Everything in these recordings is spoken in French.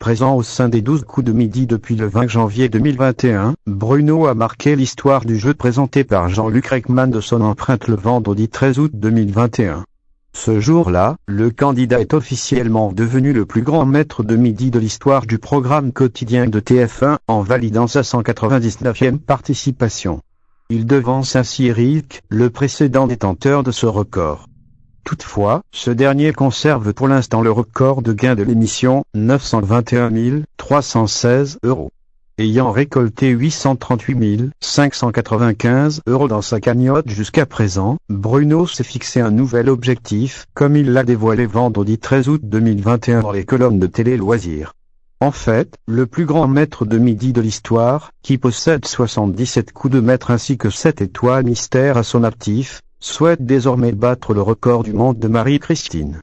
Présent au sein des 12 coups de midi depuis le 20 janvier 2021, Bruno a marqué l'histoire du jeu présenté par Jean-Luc Reichmann de son empreinte le vendredi 13 août 2021. Ce jour-là, le candidat est officiellement devenu le plus grand maître de midi de l'histoire du programme quotidien de TF1 en validant sa 199e participation. Il devance ainsi Eric, le précédent détenteur de ce record. Toutefois, ce dernier conserve pour l'instant le record de gain de l'émission, 921 316 €. Ayant récolté 838 595 € dans sa cagnotte jusqu'à présent, Bruno s'est fixé un nouvel objectif, comme il l'a dévoilé vendredi 13 août 2021 dans les colonnes de Télé Loisirs. En fait, le plus grand maître de midi de l'histoire, qui possède 77 coups de maître ainsi que 7 étoiles mystères à son actif, souhaite désormais battre le record du monde de Marie-Christine.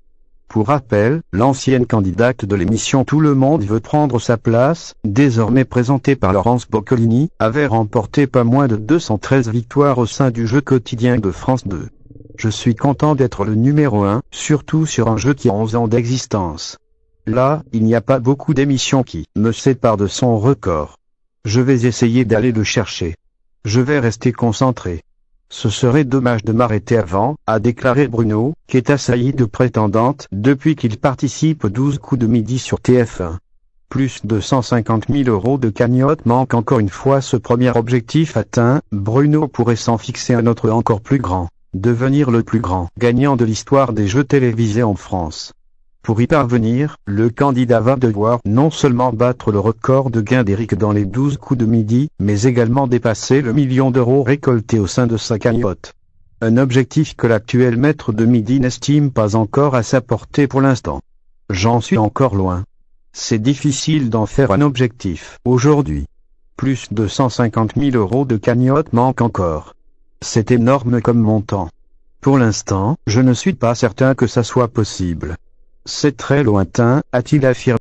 Pour rappel, l'ancienne candidate de l'émission Tout le monde veut prendre sa place, désormais présentée par Laurence Boccolini, avait remporté pas moins de 213 victoires au sein du jeu quotidien de France 2. Je suis content d'être le numéro 1, surtout sur un jeu qui a 11 ans d'existence. Là, il n'y a pas beaucoup d'émissions qui me séparent de son record. Je vais essayer d'aller le chercher. Je vais rester concentré. Ce serait dommage de m'arrêter avant, a déclaré Bruno, qui est assailli de prétendantes depuis qu'il participe aux 12 coups de midi sur TF1. Plus de 150 000 € de cagnotte manque encore une fois ce premier objectif atteint, Bruno pourrait s'en fixer un autre encore plus grand, devenir le plus grand gagnant de l'histoire des jeux télévisés en France. Pour y parvenir, le candidat va devoir non seulement battre le record de gain d'Eric dans les 12 coups de midi, mais également dépasser le million d'euros récolté au sein de sa cagnotte. Un objectif que l'actuel maître de midi n'estime pas encore à sa portée pour l'instant. J'en suis encore loin. C'est difficile d'en faire un objectif aujourd'hui. Plus de 150 000 € de cagnotte manque encore. C'est énorme comme montant. Pour l'instant, je ne suis pas certain que ça soit possible. C'est très lointain, a-t-il affirmé.